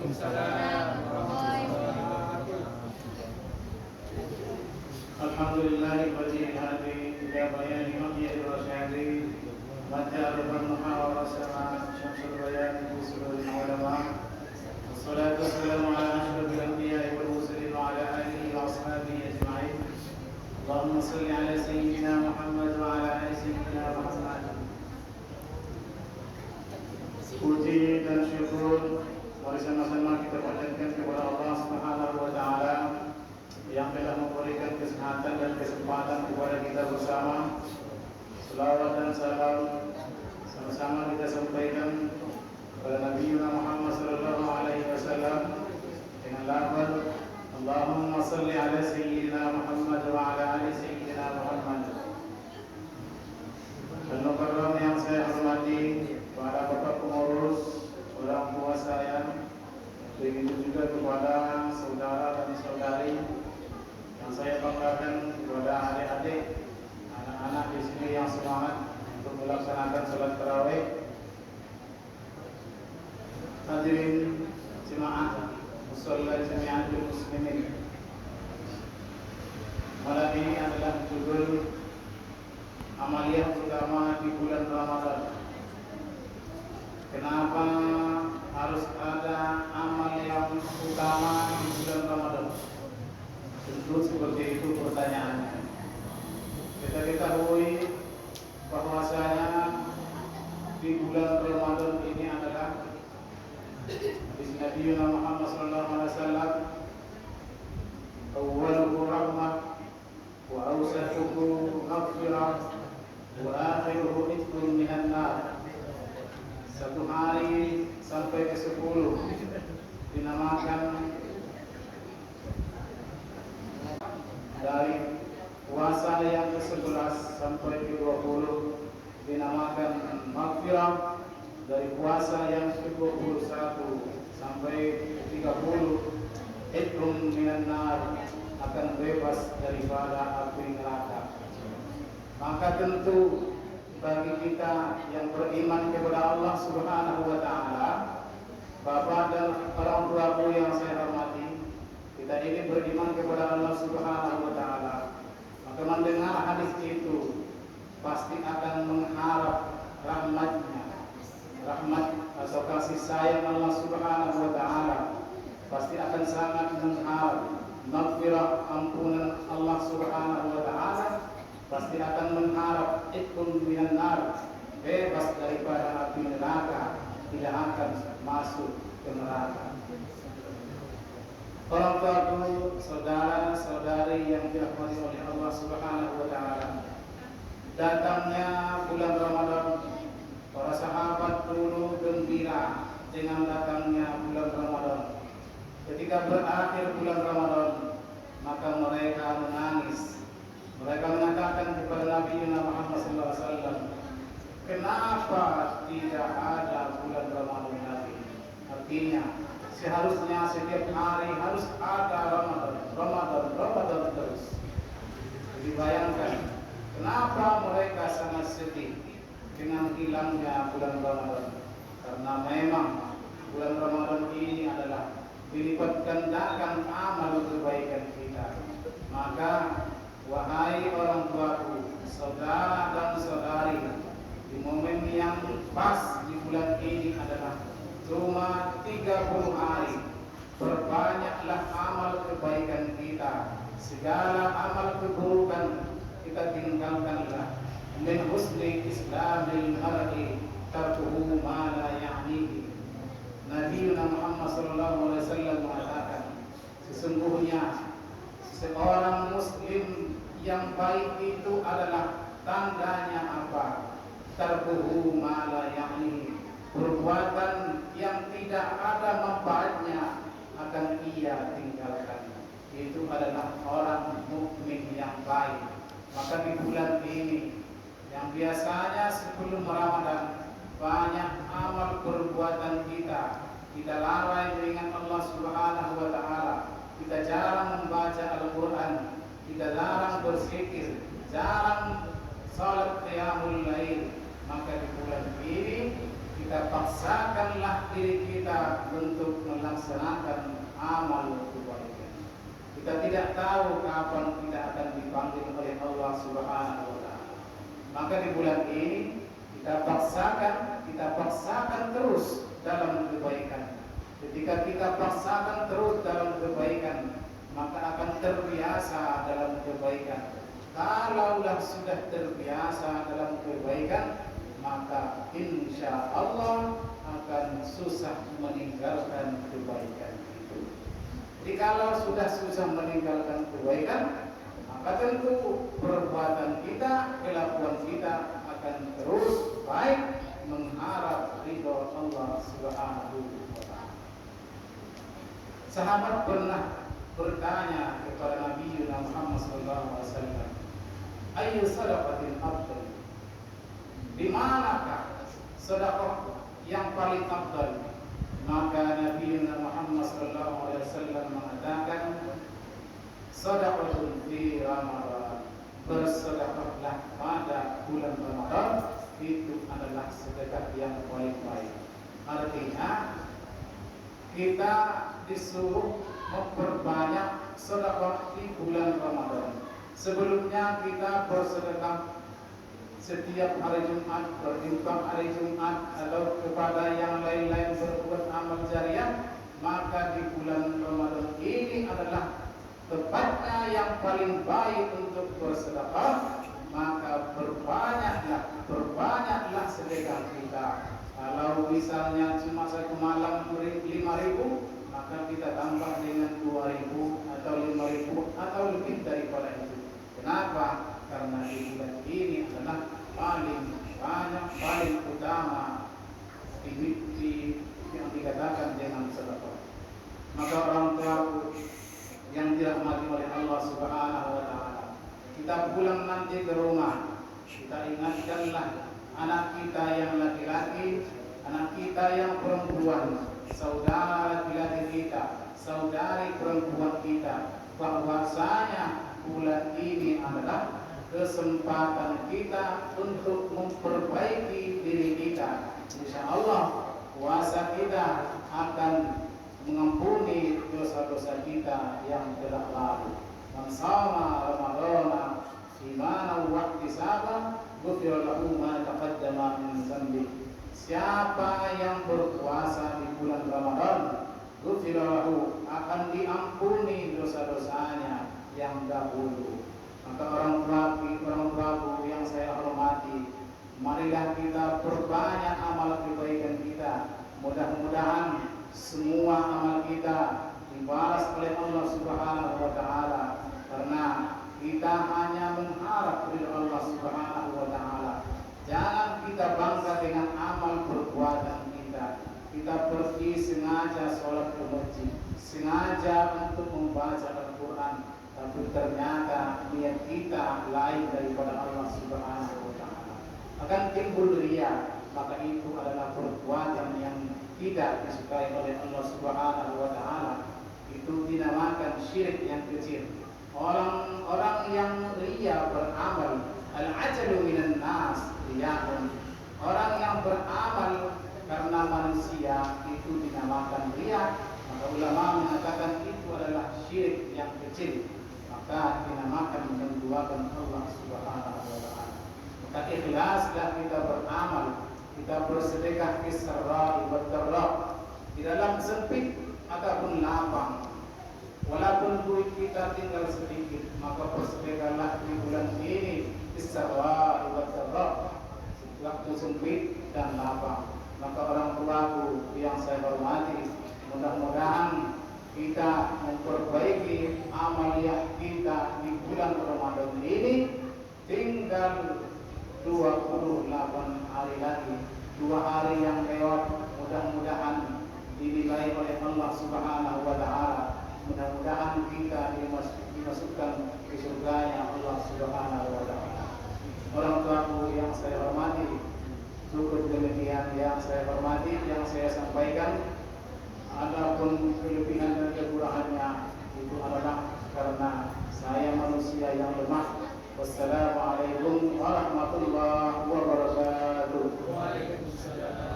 Waalaikumsalam warahmatullahi wabarakatuh. Alhamdulillahilladzi hadi ila bayani mahdi rasyadi Majarubal muhawara sama syamsul bayan Usulul ulama. Wassalatu wassalamu ala ashrafil anbiya'i wal mursalin wa ala alihi wa ashabihi ajma'in. Allahumma salli ala sayyidina Muhammad wa ala ali sayyidina Muhammad. Puji dan syukur mari sama-sama kita panjatkan kepada Allah Subhanahu wa taala yang telah memberikan kesehatan dan kesempatan kepada kita bersama. Selawat dan salam sama-sama kita sampaikan kepada Nabi Muhammad sallallahu alaihi wasallam dengan lafaz Allahumma salli ala sayyidina Muhammad wa ala ali sayyidina Muhammad. Dan mukarram yang saya hormati para bapak pengurus, orang tua saya, begitu juga kepada saudara dan saudari yang saya banggakan, kepada adik-adik, anak-anak di sini yang semangat untuk melaksanakan salat tarawih. Hadirin jemaah musalla jami'atul muslimin. Malam ini adalah judul amaliyah utama di bulan Ramadan. Kenapa harus ada amal yang utama di bulan Ramadan? Tentu seperti itu pertanyaannya. Kita ketahui bahwasanya di bulan Ramadan ini adalah hadis Nabi Muhammad SAW, awwaluhu rahmah wa awsatuhu maghfirah wa akhiruhu itqun minan nar. Satu hari sampai ke 10 dinamakan dari puasa yang ke-11 sampai ke-20 dinamakan maghfirah, dari puasa yang ke-21 sampai ke-30 itqun minan nar, akan bebas daripada api neraka. Maka tentu bagi kita yang beriman kepada Allah Subhanahu wa taala, Bapak dan orang tuaku yang saya hormati, kita ini beriman kepada Allah Subhanahu wa taala, maka mendengar hadis itu pasti akan mengharap rahmatnya, rahmat atau kasih sayang Allah Subhanahu wa taala, pasti akan sangat mengharap maghfirah, ampunan Allah Subhanahu wa taala, pasti akan mengharap itqun minan nar, bebas daripada api neraka, tidak akan masuk ke neraka. Orang tuaku, saudara-saudari yang dirahmati oleh Allah Subhanahu wa taala, datangnya bulan Ramadan, para sahabat dulu gembira dengan datangnya bulan Ramadan. Ketika berakhir bulan Ramadan, maka mereka menangis. Mereka mengatakan kepada Nabi Muhammad SAW, kenapa tidak ada bulan Ramadan lagi? Artinya, seharusnya setiap hari harus ada Ramadan terus. Jadi bayangkan, kenapa mereka sangat sedih dengan hilangnya bulan Ramadan? Karena memang bulan Ramadan ini adalah dilipat gandakan amal kebaikan kita. Maka wahai orang tuaku, saudara dan saudari, di momen yang pas di bulan ini adalah cuma 30 hari. Perbanyaklah amal kebaikan kita. Segala amal keburukan kita tinggalkanlah. Min husni islamil mar'i tarkuhu ma la ya'nihi. Nabi Muhammad SAW mengatakan, sesungguhnya seorang muslim yang baik itu adalah tandanya apa? Tarkuhu ma la ya'ni, perbuatan yang tidak ada manfaatnya akan ia tinggalkan. Itu adalah orang mukmin yang baik. Maka di bulan ini yang biasanya sebelum Ramadan banyak amal perbuatan kita lalai dengan Allah Subhanahu wa taala. Kita jarang membaca Al-Quran, kita jarang berzikir, jarang salat qiyamul lail. Maka di bulan ini kita paksakanlah diri kita untuk melaksanakan amal kebaikan. Kita tidak tahu kapan kita akan dipanggil oleh Allah Subhanahu wa taala. Maka di bulan ini kita paksakan terus dalam kebaikan. Ketika kita paksakan terus dalam kebaikan, maka akan terbiasa dalam kebaikan. Kalaulah sudah terbiasa dalam kebaikan, maka insya Allah akan susah meninggalkan kebaikan itu. Jadi kalau sudah susah meninggalkan kebaikan, maka tentu perbuatan kita, kelakuan kita akan terus baik, mengharap ridho Allah Subhanahu wa taala. Sahabat pernah bertanya kepada Nabi Muhammad SAW, "Ayyu sadaqatin afdal?" Di manakah sedekah yang paling afdal? Maka Nabi Muhammad SAW mengatakan, "Sadaqatun fi Ramadan." Bersedekahlah pada bulan Ramadan, itu adalah sedekah yang paling baik. Artinya kita disuruh memperbanyak sedekah di bulan Ramadan. Sebelumnya kita bersedekah setiap hari Jumat, berinfak hari Jumat, atau kepada yang lain-lain berbuat amal jariah. Maka di bulan Ramadan ini adalah tepatnya yang paling baik untuk bersedekah. Maka perbanyaklah sedekah kita. Kalau misalnya cuma satu malam 5.000, maka kita tambah dengan 2.000 atau 5.000 atau lebih daripada itu. Kenapa? Karena di bulan ini adalah paling banyak, paling utama yang dikatakan dengan sedekah. Maka orang tua yang dirahmati oleh Allah Subhanahu wa taala, kita pulang nanti ke rumah, kita ingatkanlah anak kita yang laki-laki, anak kita yang perempuan, saudara laki-laki kita, saudari perempuan kita, bahwasanya bulan ini adalah kesempatan kita untuk memperbaiki diri kita. Insya Allah puasa kita akan mengampuni dosa-dosa kita yang telah lalu. Man shoma Ramadhana imana wa ihtisaban ghufira lahu ma taqaddama min dhanbi. Siapa yang berpuasa di bulan Ramadan, ghufira lahu, akan diampuni dosa-dosanya yang dahulu. Maka orang tua yang saya hormati, marilah kita perbanyak amal kebaikan kita. Mudah-mudahan semua amal kita dibalas oleh Allah Subhanahu wa taala, karena kita hanya mengharap dari Allah Subhanahu wa taala. Jangan kita bangga dengan amal perbuatan kita. Kita pergi sengaja sholat ke masjid, sengaja untuk membaca Al-Quran, tapi ternyata niat kita lain daripada Allah Subhanahu wa taala. Akan timbul riya, maka itu adalah perbuatan yang tidak disukai oleh Allah Subhanahu wa taala. Itu dinamakan syirik yang kecil. Orang yang riya beramal, al-ajalu minan nas riya'un. Orang yang beramal karena manusia itu dinamakan riya. Maka ulama mengatakan itu adalah syirik yang kecil, maka dinamakan menduakan Allah Subhanahu wa taala. Maka ikhlaslah kita beramal, kita bersedekah fisarra'i wa dharra, di dalam sempit ataupun lapang. Walaupun duit kita tinggal sedikit, maka bersedekahlah di bulan ini fisarra'i wa dharra, waktu sempit dan lapang. Maka orang tuaku yang saya hormati, mudah-mudahan kita memperbaiki amaliyah kita di bulan Ramadan ini. Tinggal 28 hari lagi, 2 hari yang lewat. Mudah-mudahan dinilai oleh Allah Subhanahu wa taala. Mudah-mudahan kita dimasukkan ke surganya Allah Subhanahu wa taala. Orang tuaku yang saya hormati, cukup demikian yang saya hormati, yang saya sampaikan. Adapun kelebihan dan kekurangannya itu adalah karena saya manusia yang lemah. Wassalamualaikum warahmatullahi wabarakatuh. Waalaikumsalam.